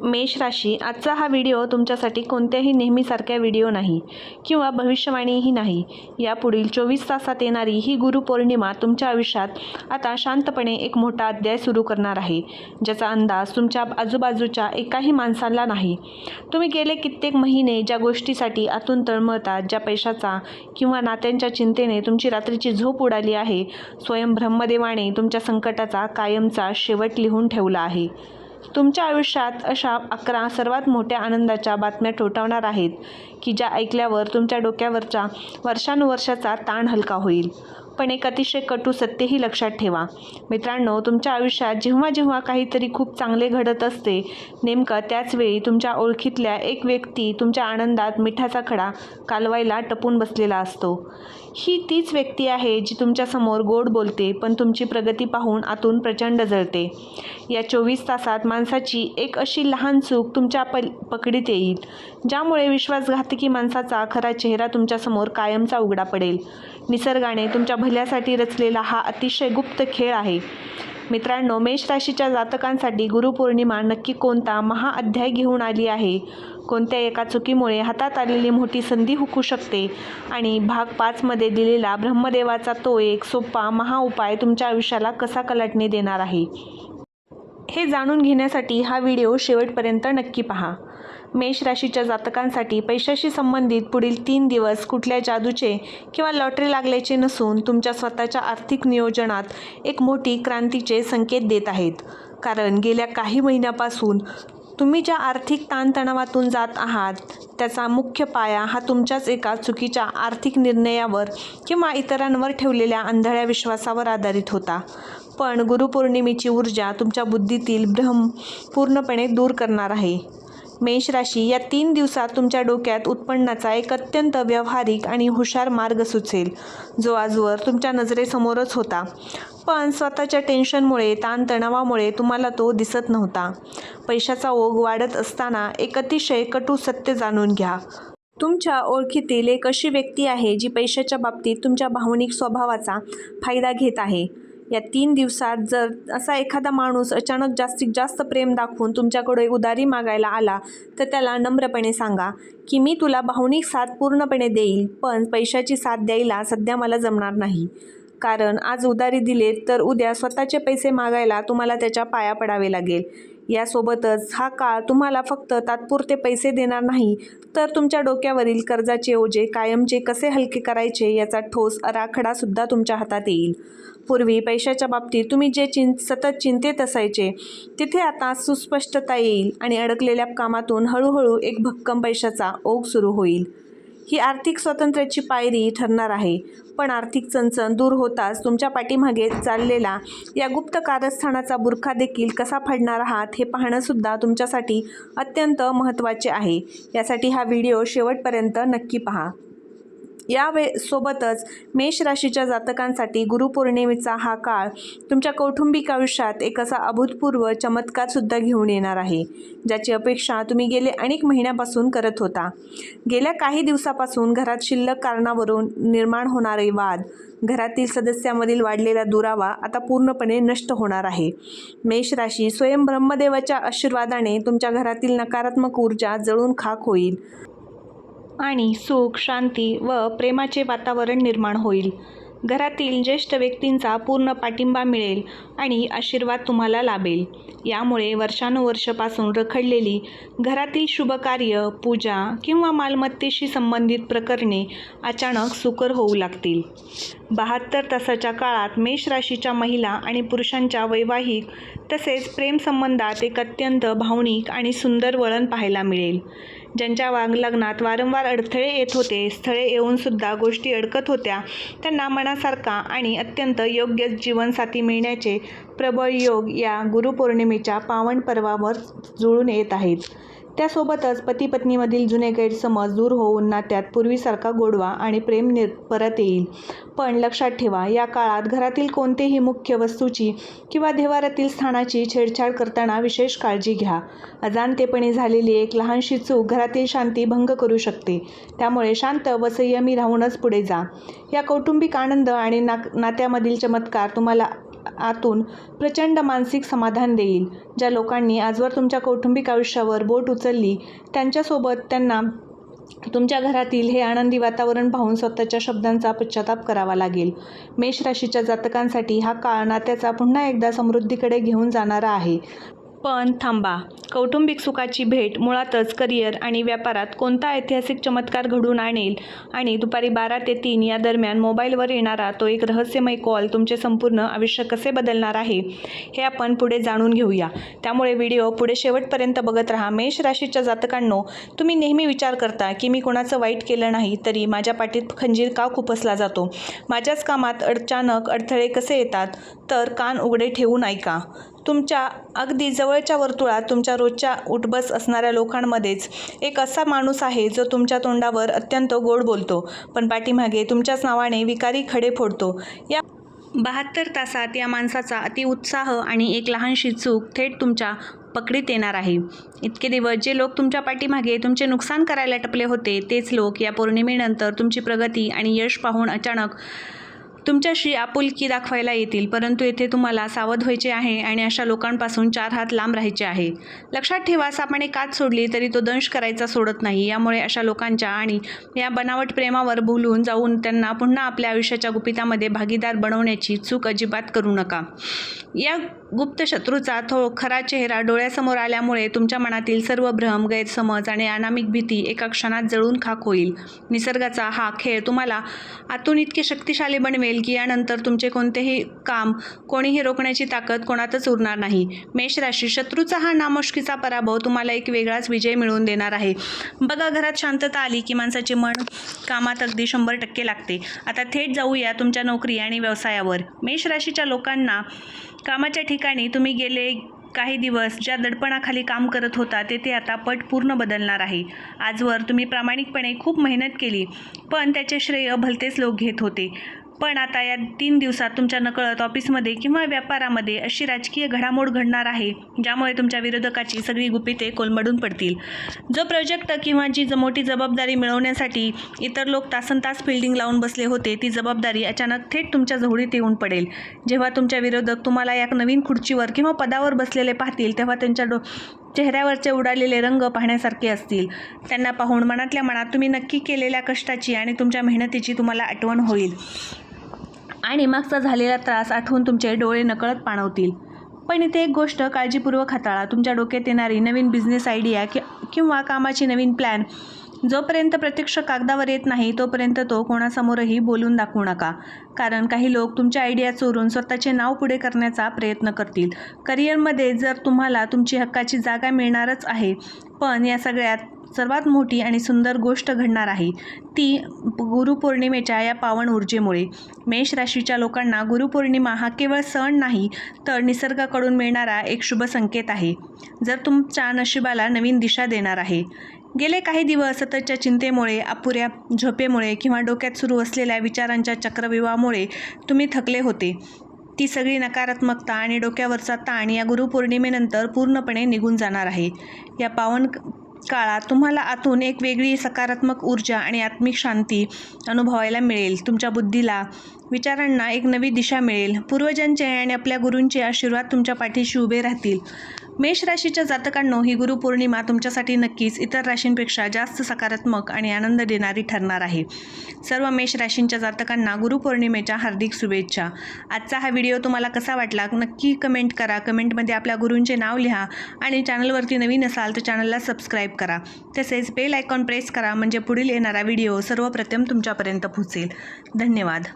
मेष राशी, आजचा हा व्हिडिओ तुमच्यासाठी कोणत्याही नेहमीसारख्या व्हिडिओ नाही किंवा भविष्यवाणीही नाही. या पुढील 24 तासात येणारी ही गुरुपौर्णिमा तुमच्या आयुष्यात आता शांतपणे एक मोठा अध्याय सुरू करणार आहे, ज्याचा अंदाज तुमच्या आजूबाजूच्या एकाही माणसाला नाही. तुम्ही गेले कित्येक महिने ज्या गोष्टीसाठी आतून तळमळतात, ज्या पैशाचा किंवा नात्यांच्या चिंतेने तुमची रात्रीची झोप उडाली आहे, स्वयं ब्रह्मदेवाने तुमच्या संकटाचा कायमचा शेवट लिहून ठेवला आहे. तुमच्या आयुष्यात अशा 11 सर्वात मोठ्या आनंदाच्या बातम्या ठोठावणार आहेत की ज्या ऐकल्यावर तुमच्या डोक्यावरचा वर्षानुवर्षाचा ताण हलका होईल. पण एक अतिशय कटू सत्यही लक्षात ठेवा मित्रांनो, तुमच्या आयुष्यात जेव्हा जेव्हा काहीतरी खूप चांगले घडत असते, नेमकं त्याच वेळी तुमच्या ओळखीतल्या एक व्यक्ती तुमच्या आनंदात मिठाचा खडा कालवायला टपून बसलेला असतो. ही तीच व्यक्ती आहे जी तुमच्यासमोर गोड बोलते, पण तुमची प्रगती पाहून आतून प्रचंड जळते. या 24 तासात माणसाची एक अशी लहान चूक तुमच्या पकडीत येईल, ज्यामुळे विश्वासघातकी माणसाचा खरा चेहरा तुमच्यासमोर कायमचा उघडा पडेल. निसर्गाने तुमच्या भल्यासाठी रचलेला हा अतिशय गुप्त खेळ आहे. मित्रांनो, मेष राशीच्या जातकांसाठी गुरुपौर्णिमा नक्की कोणता महाअध्याय घेऊन आली आहे? कोणत्या एका चुकीमुळे हातात आलेली मोठी संधी हुकू शकते आणि भाग 5 मध्ये दिलेला ब्रह्मदेवाचा तो एक सोपा महाउपाय तुमच्या आयुष्याला कसा कलाटणी देणार आहे, हे जाणून घेण्यासाठी हा व्हिडिओ शेवटपर्यंत नक्की पहा. मेष राशीच्या जातकांसाठी पैशाशी संबंधित पुढील 3 दिवस कुठल्या जादूचे किंवा लॉटरी लागल्याचे नसून तुमच्या स्वतःच्या आर्थिक नियोजनात एक मोठी क्रांतीचे संकेत देत आहेत. कारण गेल्या काही महिन्यापासून तुम्ही ज्या आर्थिक ताणतणावातून जात आहात, त्याचा मुख्य पाया हा तुमच्याच एका चुकीच्या आर्थिक निर्णयावर किंवा इतरांवर ठेवलेल्या आंधळ्या विश्वासावर आधारित होता. पण गुरुपौर्णिमेची ऊर्जा तुमच्या बुद्धीतील भ्रम पूर्णपणे दूर करणार आहे. मेष राशी, या 3 दिवसात तुमच्या डोक्यात उत्पन्नाचा एक अत्यंत व्यावहारिक आणि हुशार मार्ग सुचेल, जो आजवर तुमच्या नजरेसमोरच होता, पण स्वतःच्या टेन्शनमुळे, ताणतणावामुळे तुम्हाला तो दिसत नव्हता. पैशाचा ओघ वाढत असताना एक अतिशय कटू सत्य जाणून घ्या. तुमच्या ओळखीतील एक अशी व्यक्ती आहे जी पैशाच्या बाबतीत तुमच्या भावनिक स्वभावाचा फायदा घेत आहे. या 3 दिवसात जर असा एखादा माणूस अचानक जास्तीत जास्त प्रेम दाखवून तुमच्याकडे उधारी मागायला आला, तर त्याला नम्रपणे सांगा की मी तुला भावनिक साथ पूर्णपणे देईल, पण पैशाची साथ द्यायला सध्या मला जमणार नाही. कारण आज उधारी दिलेत तर उद्या स्वतःचे पैसे मागायला तुम्हाला त्याच्या पाया पडावे लागेल. यासोबतच हा काळ तुम्हाला फक्त तात्पुरते पैसे देणार नाही, तर तुमच्या डोक्यावरील कर्जाचे ओझे कायमचे कसे हलके करायचे याचा ठोस आराखडासुद्धा तुमच्या हातात येईल. पूर्वी पैशाच्या बाबतीत तुम्ही जे सतत चिंतेत असायचे, तिथे आता सुस्पष्टता येईल आणि अडकलेल्या कामातून हळूहळू एक भक्कम पैशाचा ओघ सुरू होईल. ही आर्थिक स्वातंत्र्याची पायरी ठरणार आहे, पण आर्थिक चणचण दूर होताच तुमच्या पाठीमागे चाललेला या गुप्त कारस्थानाचा बुरखा देखील कसा फाडणार आहात, हे पाहणंसुद्धा तुमच्यासाठी अत्यंत महत्त्वाचे आहे. यासाठी हा व्हिडिओ शेवटपर्यंत नक्की पहा. सोबतच मेष राशीच्या जातकांसाठी गुरुपौर्णिमेचा हा काळ तुमच्या कौटुंबिक आयुष्यात एक असा अभूतपूर्व चमत्कारसुद्धा घेऊन येणार आहे, ज्याची अपेक्षा तुम्ही गेले अनेक महिन्यापासून करत होता. गेल्या काही दिवसापासून घरात शिल्लक कारणावरून निर्माण होणारे वाद, घरातील सदस्यांमधील वाढलेला दुरावा आता पूर्णपणे नष्ट होणार आहे. मेष राशी, स्वयं ब्रह्मदेवाच्या आशीर्वादाने तुमच्या घरातील नकारात्मक ऊर्जा जळून खाक होईल आणि सुख, शांती व प्रेमाचे वातावरण निर्माण होईल. घरातील ज्येष्ठ व्यक्तींचा पूर्ण पाठिंबा मिळेल आणि आशीर्वाद तुम्हाला लाभेल. यामुळे वर्षानुवर्षापासून रखडलेली घरातील शुभकार्य, पूजा किंवा मालमत्तेशी संबंधित प्रकरणे अचानक सुकर होऊ लागतील. 72 तासाच्या काळात मेष राशीच्या महिला आणि पुरुषांच्या वैवाहिक तसेच प्रेमसंबंधात एक अत्यंत भावनिक आणि सुंदर वळण पाहायला मिळेल. ज्यांच्या लग्नात वारंवार अडथळे येत होते, स्थळे येऊनसुद्धा गोष्टी अडकत होत्या, त्यांना मनासारखा आणि अत्यंत योग्य जीवनसाथी मिळण्याचे प्रबळ योग या गुरुपौर्णिमेच्या पावन पर्वावर जुळून येत आहेत. त्यासोबतच पती पत्नीमधील जुने गैरसमज दूर होऊन नात्यात पूर्वीसारखा गोडवा आणि प्रेम परत येईल. पण लक्षात ठेवा, या काळात घरातील कोणतेही मुख्य वस्तूची किंवा देवारातील स्थानाची छेडछाड करताना विशेष काळजी घ्या. अजाणतेपणी झालेली एक लहानशी चूक घरातील शांती भंग करू शकते. त्यामुळे शांत व संयमी राहूनच पुढे जा. या कौटुंबिक आनंद आणि नात्यामधील चमत्कार तुम्हाला आतून प्रचंड मानसिक समाधान देईल. ज्या लोकांनी आजवर तुमच्या कौटुंबिक आयुष्यावर बोट उचलली त्यांच्यासोबत त्यांना तुमच्या घरातील हे आनंदी वातावरण पाहून स्वतःच्या शब्दांचा पश्चाताप करावा लागेल. मेष राशीच्या जातकांसाठी हा काळ नात्याचा पुन्हा एकदा समृद्धीकडे घेऊन जाणारा आहे. पण थांबा, कौटुंबिक सुखाची भेट मुळातच करिअर आणि व्यापारात कोणता ऐतिहासिक चमत्कार घडवून आणेल आणि दुपारी 12 ते 3 या दरम्यान मोबाईलवर येणारा तो एक रहस्यमय कॉल तुमचे संपूर्ण आयुष्य कसे बदलणार आहे हे आपण पुढे जाणून घेऊया. त्यामुळे व्हिडिओ पुढे शेवटपर्यंत बघत राहा. मेष राशीच्या जातकांनो, तुम्ही नेहमी विचार करता की मी कोणाचं वाईट केलं नाही तरी माझ्या पाठीत खंजीर का खुपसला जातो, माझ्याच कामात अचानक अडथळे कसे येतात. तर कान उघडे ठेवून ऐका. तुमच्या अगदी जवळच्या वर्तुळात तुमच्या रोजच्या उठबस असणाऱ्या लोकांमध्येच एक असा माणूस आहे जो तुमच्या तोंडावर अत्यंत गोड बोलतो पण पाठीमागे तुमच्याच नावाने विकारी खडे फोडतो. या 72 तासात या माणसाचा अतिउत्साह आणि एक लहानशी चूक थेट तुमच्या पकडीत येणार आहे. इतके दिवस जे लोक तुमच्या पाठीमागे तुमचे नुकसान करायला टपले होते तेच लोक या पौर्णिमेनंतर तुमची प्रगती आणि यश पाहून अचानक तुमच्याशी आपुलकी दाखवायला येतील. परंतु येथे तुम्हाला सावध व्हायचे आहे आणि अशा लोकांपासून 4 हात लांब राहायचे आहे. लक्षात ठेवा, सापाने कात सोडली तरी तो दंश करायचा सोडत नाही. यामुळे अशा लोकांच्या आणि या बनावट प्रेमावर भुलून जाऊन त्यांना पुन्हा आपल्या आयुष्याच्या गुपितामध्ये भागीदार बनवण्याची चूक अजिबात करू नका. या गुप्त शत्रूचा खरा चेहरा डोळ्यासमोर आल्यामुळे तुमच्या मनातील सर्व भ्रम, गैरसमज आणि अनामिक भीती एका क्षणात जळून खाक होईल. निसर्गाचा हा खेळ तुम्हाला आतून इतके शक्तिशाली बनवेल की यानंतर तुमचे कोणतेही काम कोणीही रोखण्याची ताकद कोणातच उरणार नाही. मेष राशी, शत्रूचा हा नामुष्कीचा पराभव तुम्हाला एक वेगळाच विजय मिळवून देणार आहे. बघा, घरात शांतता आली की माणसाचे मन कामात अगदी 100% लागते. आता थेट जाऊया तुमच्या नोकरी आणि व्यवसायावर. मेष राशीच्या लोकांना कामाच्या ठिकाणी तुम्ही गेले काही दिवस ज्या दडपणाखाली काम करत होता तेथे आता पट पूर्ण बदलणार आहे. आजवर तुम्ही प्रामाणिकपणे खूप मेहनत केली पण त्याचे श्रेय भलतेच लोक घेत होते. पण आता या 3 दिवसात तुमच्या नकळत ऑफिसमध्ये किंवा व्यापारामध्ये अशी राजकीय घडामोड घडणार आहे ज्यामुळे तुमच्या विरोधकाची सगळी गुपिते कोलमडून पडतील. जो प्रोजेक्ट किंवा जी मोठी जबाबदारी मिळवण्यासाठी इतर लोक तासनतास फिल्डिंग लावून बसले होते ती जबाबदारी अचानक थेट तुमच्या जोडीत येऊन पडेल. जेव्हा तुमच्या विरोधक तुम्हाला या नवीन खुर्चीवर किंवा पदावर बसलेले पाहतील तेव्हा त्यांच्या चेहऱ्यावरचे उडालेले रंग पाहण्यासारखे असतील. त्यांना पाहून मनातल्या मनात तुम्ही नक्की केलेल्या कष्टाची आणि तुमच्या मेहनतीची तुम्हाला आठवण होईल आणि मागचा झालेला त्रास आठवून तुमचे डोळे नकळत पाणवतील. पण इथे एक गोष्ट काळजीपूर्वक हाताळा. तुमच्या डोक्यात येणारी नवीन बिझनेस आयडिया किंवा कामाची नवीन प्लॅन जोपर्यंत प्रत्यक्ष कागदावर येत नाही तोपर्यंत तो कोणासमोरही बोलून दाखवू नका. कारण काही लोक तुमच्या आयडिया चोरून स्वतःचे नाव पुढे करण्याचा प्रयत्न करतील. करिअरमध्ये जर तुम्हाला तुमची हक्काची जागा मिळणारच आहे पण या सगळ्यात सर्वात मोठी आणि सुंदर गोष्ट घडणार आहे ती गुरुपौर्णिमेच्या या पावन ऊर्जेमुळे. मेष राशीच्या लोकांना गुरुपौर्णिमा हा केवळ सण नाही तर निसर्गाकडून मिळणारा एक शुभ संकेत आहे जर तुमच्या नशिबाला नवीन दिशा देणार आहे. गेले काही दिवस सततच्या चिंतेमुळे, अपुऱ्या झोपेमुळे किंवा डोक्यात सुरू असलेल्या विचारांच्या चक्रव्यूहामुळे तुम्ही थकले होते. ती सगळी नकारात्मकता आणि डोक्यावरचा ताण या गुरुपौर्णिमेनंतर पूर्णपणे निघून जाणार आहे. या पावन काळात तुम्हाला आतून एक वेगळी सकारात्मक ऊर्जा आणि आत्मिक शांती अनुभवायला मिळेल. तुमच्या बुद्धीला, विचारांना एक नवी दिशा मिळेल. पूर्वजांचे आणि आपल्या गुरूंचे आशीर्वाद तुमच्या पाठीशी उभे राहतील. मेष राशीच्या जातकांनो, ही गुरुपौर्णिमा तुमच्यासाठी नक्कीच इतर राशींपेक्षा जास्त सकारात्मक आणि आनंद देणारी ठरणार आहे. सर्व मेष राशींच्या जातकांना गुरुपौर्णिमेच्या हार्दिक शुभेच्छा. आजचा हा व्हिडिओ तुम्हाला कसा वाटला नक्की कमेंट करा. कमेंटमध्ये आपल्या गुरूंचे नाव लिहा आणि चॅनलवरती नवीन असाल तर चॅनलला सबस्क्राईब करा. तसेच बेल आयकॉन प्रेस करा म्हणजे पुढील येणारा व्हिडिओ सर्वप्रथम तुमच्यापर्यंत पोहोचेल. धन्यवाद.